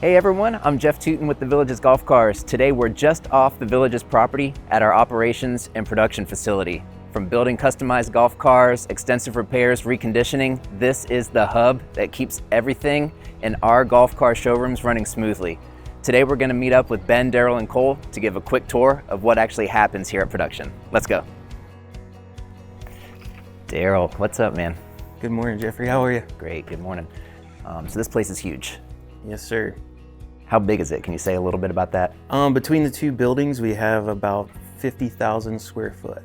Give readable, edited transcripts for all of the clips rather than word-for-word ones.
Hey everyone, I'm Jeff Tutin with the Villages Golf Cars. Today we're just off the Villages property at our operations and production facility. From building customized golf cars, extensive repairs, reconditioning, this is the hub that keeps everything in our golf car showrooms running smoothly. Today we're going to meet up with Ben, Daryl, and Cole to give a quick tour of what actually happens here at production. Let's go. Daryl, what's up, man? Good morning, Jeffrey. How are you? Great, good morning. So this place is huge. Yes, sir. How big is it? Can you say a little bit about that? Between the two buildings, we have about 50,000 square foot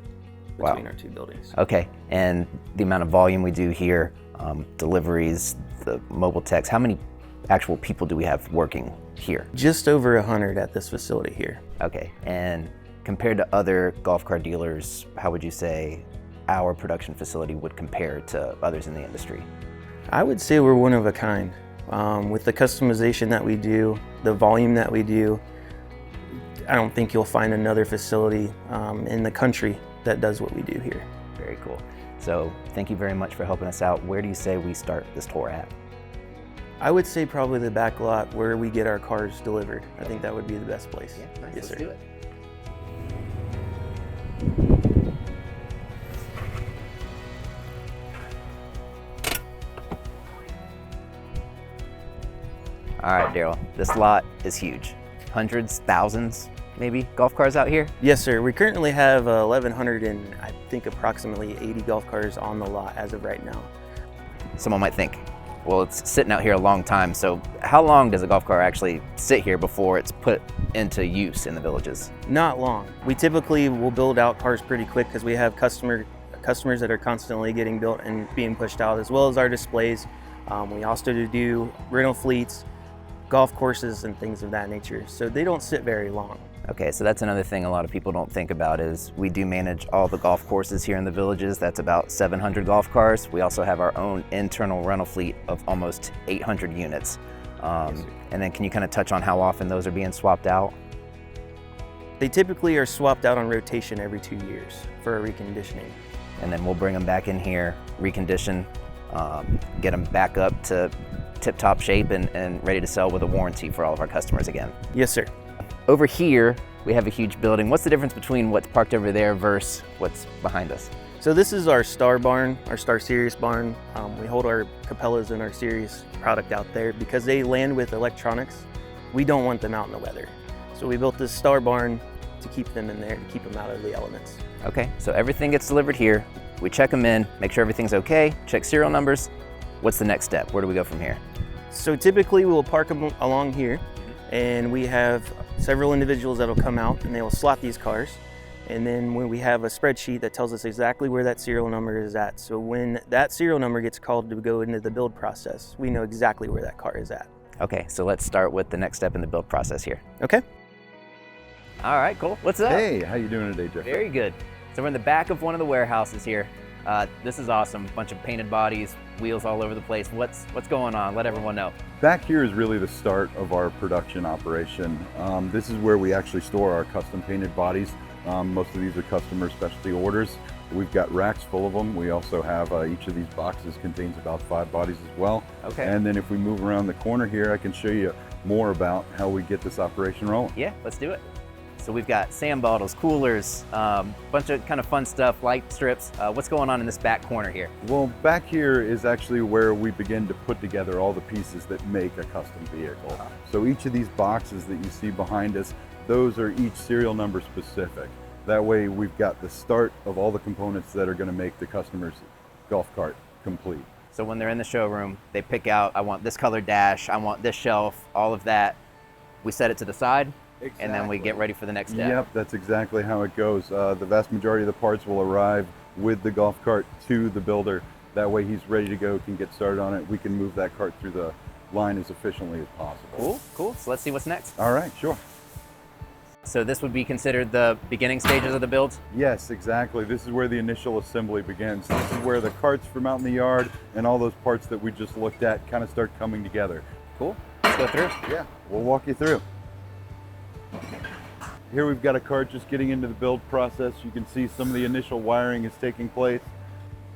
between our two buildings. Okay, and the amount of volume we do here, deliveries, the mobile techs, how many actual people do we have working here? Just over 100 at this facility here. Okay, and compared to other golf car dealers, how would you say our production facility would compare to others in the industry? I would say we're one of a kind. With the customization that we do, the volume that we do, I don't think you'll find another facility in the country that does what we do here. Very cool. So thank you very much for helping us out. Where do you say we start this tour at? I would say probably the back lot where we get our cars delivered. I think that would be the best place. Yeah, nice. Yes, Let's sir. do it. All right, Daryl, this lot is huge. Hundreds, thousands, maybe, golf cars out here? Yes, sir. We currently have 1,100 and I think approximately 80 golf cars on the lot as of right now. Someone might think, well, it's sitting out here a long time, so how long does a golf car actually sit here before it's put into use in the Villages? Not long. We typically will build out cars pretty quick because we have customers that are constantly getting built and being pushed out, as well as our displays. We also do rental fleets, golf courses, and things of that nature. So they don't sit very long. Okay, so that's another thing a lot of people don't think about is we do manage all the golf courses here in the Villages. That's about 700 golf cars. We also have our own internal rental fleet of almost 800 units. And then can you kind of touch on how often those are being swapped out? They typically are swapped out on rotation every 2 years for a reconditioning. And then we'll bring them back in here, recondition, get them back up to tip-top shape and ready to sell with a warranty for all of our customers again. Yes, sir. Over here, we have a huge building. What's the difference between what's parked over there versus what's behind us? So this is our Star barn, our Star Series barn. We hold our Capellas and our Series product out there because they land with electronics. We don't want them out in the weather. So we built this Star barn to keep them in there, to keep them out of the elements. Okay, so everything gets delivered here. We check them in, make sure everything's okay, check serial numbers. What's the next step? Where do we go from here? So typically we'll park them along here, and we have several individuals that'll come out and they will slot these cars. And then when we have a spreadsheet that tells us exactly where that serial number is at. So when that serial number gets called to go into the build process, we know exactly where that car is at. Okay, so let's start with the next step in the build process here. Okay. All right, cool. What's up? Hey, how you doing today, Jeff? Very good. So we're in the back of one of the warehouses here. This is awesome. A bunch of painted bodies, wheels all over the place. What's going on? Let everyone know. Back here is really the start of our production operation. This is where we actually store our custom painted bodies. Most of these are customer specialty orders. We've got racks full of them. We also have each of these boxes contains about 5 bodies as well. Okay. And then if we move around the corner here, I can show you more about how we get this operation rolling. Yeah, let's do it. So we've got sand bottles, coolers, bunch of kind of fun stuff, light strips. What's going on in this back corner here? Well, back here is actually where we begin to put together all the pieces that make a custom vehicle. So each of these boxes that you see behind us, those are each serial number specific. That way we've got the start of all the components that are going to make the customer's golf cart complete. So when they're in the showroom, they pick out, I want this color dash, I want this shelf, all of that. We set it to the side. Exactly. And then we get ready for the next step. Yep, that's exactly how it goes. The vast majority of the parts will arrive with the golf cart to the builder. That way he's ready to go, can get started on it. We can move that cart through the line as efficiently as possible. Cool, cool. So let's see what's next. All right, sure. So this would be considered the beginning stages of the build? Yes, exactly. This is where the initial assembly begins. This is where the carts from out in the yard and all those parts that we just looked at kind of start coming together. Cool. Let's go through. Yeah, we'll walk you through. Here we've got a cart just getting into the build process. You can see some of the initial wiring is taking place.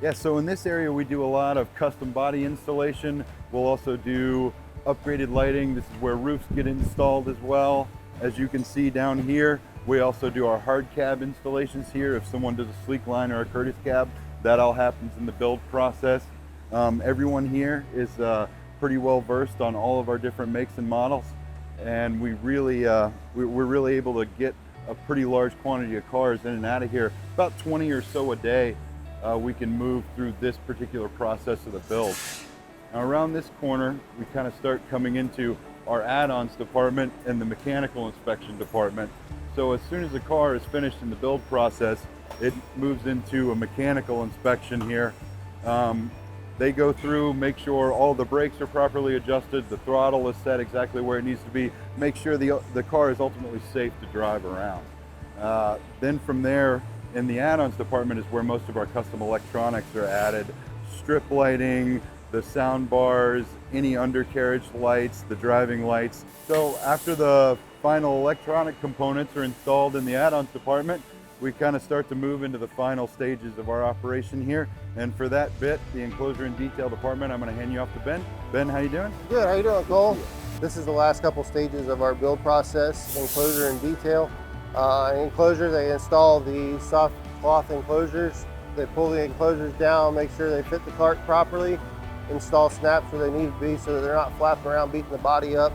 Yeah, so in this area we do a lot of custom body installation. We'll also do upgraded lighting. This is where roofs get installed as well. As you can see down here, we also do our hard cab installations here. If someone does a sleek line or a Curtis cab, that all happens in the build process. Everyone here is pretty well versed on all of our different makes and models, and we're really able to get a pretty large quantity of cars in and out of here. About 20 or so a day we can move through this particular process of the build. Now around this corner, we kind of start coming into our add-ons department and the mechanical inspection department. So as soon as the car is finished in the build process, it moves into a mechanical inspection here. They go through, make sure all the brakes are properly adjusted, the throttle is set exactly where it needs to be, make sure the car is ultimately safe to drive around. Then from there, in the add-ons department is where most of our custom electronics are added. Strip lighting, the sound bars, any undercarriage lights, the driving lights. So after the final electronic components are installed in the add-ons department, we kind of start to move into the final stages of our operation here. And for that bit, the enclosure and detail department, I'm going to hand you off to Ben. Ben, how you doing? Good, how you doing, Cole? This is the last couple stages of our build process, enclosure and detail. Enclosure, they install the soft cloth enclosures. They pull the enclosures down, make sure they fit the cart properly, install snaps where they need to be so that they're not flapping around beating the body up.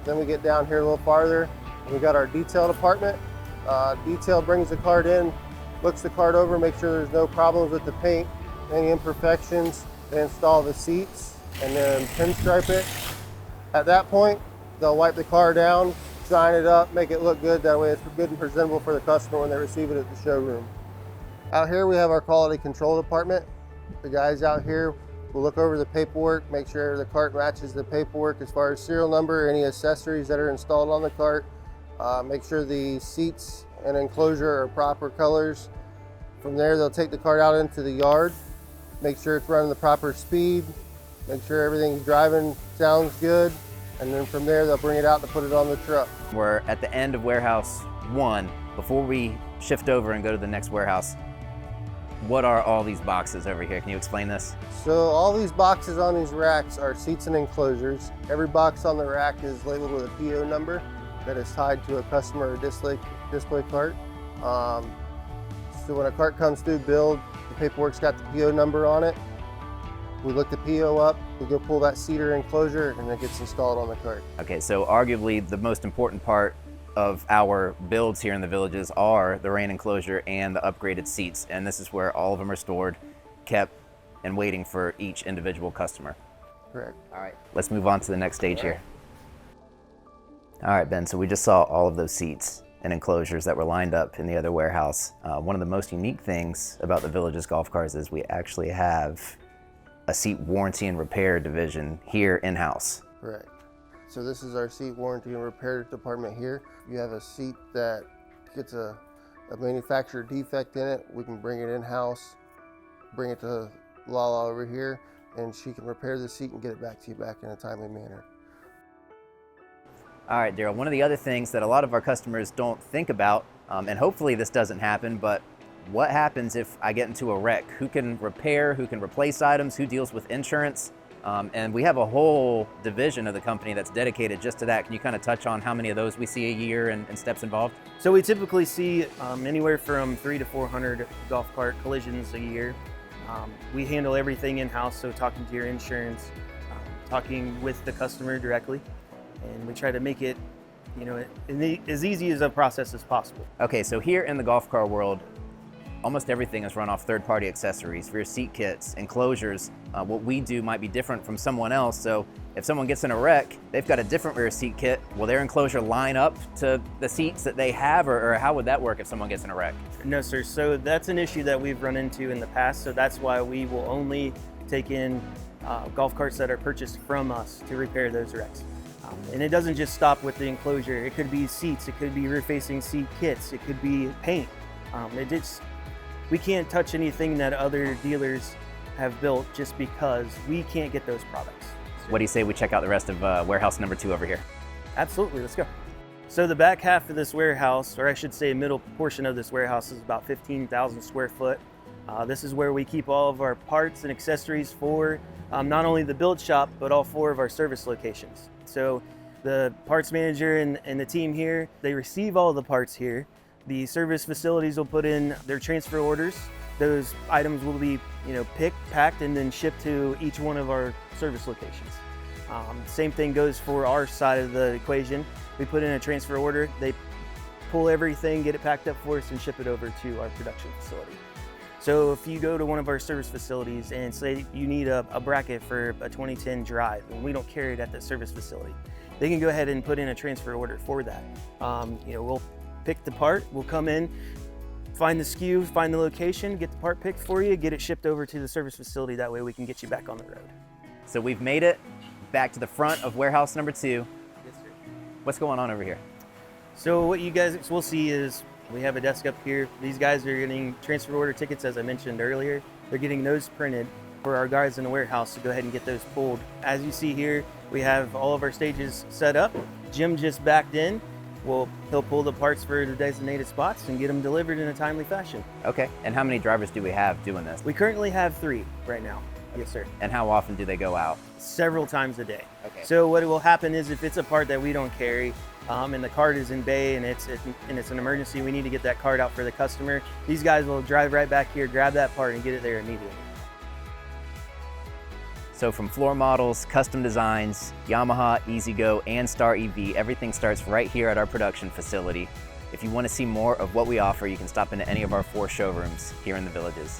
Then we get down here a little farther, and we got our detail department. Detail brings the cart in, looks the cart over, make sure there's no problems with the paint, any imperfections. They install the seats and then pinstripe it. At that point, they'll wipe the car down, shine it up, make it look good. That way it's good and presentable for the customer when they receive it at the showroom. Out here we have our quality control department. The guys out here will look over the paperwork, make sure the cart matches the paperwork as far as serial number, any accessories that are installed on the cart. Make sure the seats and enclosure are proper colors. From there, they'll take the cart out into the yard, make sure it's running the proper speed, make sure everything's driving, sounds good, and then from there, they'll bring it out to put it on the truck. We're at the end of warehouse 1. Before we shift over and go to the next warehouse, what are all these boxes over here? Can you explain this? So all these boxes on these racks are seats and enclosures. Every box on the rack is labeled with a PO number that is tied to a customer or display cart. So when a cart comes through build, the paperwork's got the PO number on it. We look the PO up, we go pull that seat or enclosure, and it gets installed on the cart. Okay, so arguably the most important part of our builds here in the villages are the rain enclosure and the upgraded seats, and this is where all of them are stored, kept, and waiting for each individual customer. Correct. All right, let's move on to the next stage here. All right, Ben, so we just saw all of those seats and enclosures that were lined up in the other warehouse. One of the most unique things about the Villages golf cars is we actually have a seat warranty and repair division here in-house. Correct. So this is our seat warranty and repair department here. If you have a seat that gets a manufacturer defect in it, we can bring it in-house, bring it to Lala over here, and she can repair the seat and get it back to you back in a timely manner. All right, Daryl, one of the other things that a lot of our customers don't think about, and hopefully this doesn't happen, but what happens if I get into a wreck? Who can repair, who can replace items, who deals with insurance? And we have a whole division of the company that's dedicated just to that. Can you kind of touch on how many of those we see a year and steps involved? So we typically see anywhere from 300 to 400 golf cart collisions a year. We handle everything in-house, so talking to your insurance, talking with the customer directly, and we try to make it, as easy as a process as possible. Okay, so here in the golf car world, almost everything is run off third-party accessories, rear seat kits, enclosures. What we do might be different from someone else, so if someone gets in a wreck, they've got a different rear seat kit. Will their enclosure line up to the seats that they have, or how would that work if someone gets in a wreck? No, sir. So that's an issue that we've run into in the past, so that's why we will only take in golf carts that are purchased from us to repair those wrecks. And it doesn't just stop with the enclosure. It could be seats, it could be rear-facing seat kits, it could be paint. We can't touch anything that other dealers have built just because we can't get those products. What do you say we check out the rest of warehouse number 2 over here? Absolutely, let's go. So the back half of this warehouse, or I should say middle portion of this warehouse, is about 15,000 square foot. This is where we keep all of our parts and accessories for not only the build shop, but all 4 of our service locations. So the parts manager and the team here, they receive all the parts here. The service facilities will put in their transfer orders. Those items will be, picked, packed, and then shipped to each one of our service locations. Same thing goes for our side of the equation. We put in a transfer order, they pull everything, get it packed up for us, and ship it over to our production facility. So if you go to one of our service facilities and say you need a bracket for a 2010 drive, and we don't carry it at the service facility, they can go ahead and put in a transfer order for that. We'll pick the part, we'll come in, find the SKU, find the location, get the part picked for you, get it shipped over to the service facility. That way we can get you back on the road. So we've made it back to the front of warehouse number 2. Yes, sir. What's going on over here? So what you guys will see is we have a desk up here. These guys are getting transfer order tickets, as I mentioned earlier. They're getting those printed for our guys in the warehouse to go ahead and get those pulled. As you see here, we have all of our stages set up. Jim just backed in. He'll pull the parts for the designated spots and get them delivered in a timely fashion. Okay, and how many drivers do we have doing this? We currently have 3 right now. Yes, sir. And how often do they go out? Several times a day. Okay. So what will happen is if it's a part that we don't carry, and the cart is in bay and it's an emergency, we need to get that cart out for the customer. These guys will drive right back here, grab that part, and get it there immediately. So from floor models, custom designs, Yamaha, EZGO, and Star EV, everything starts right here at our production facility. If you want to see more of what we offer, you can stop into any of our 4 showrooms here in the Villages.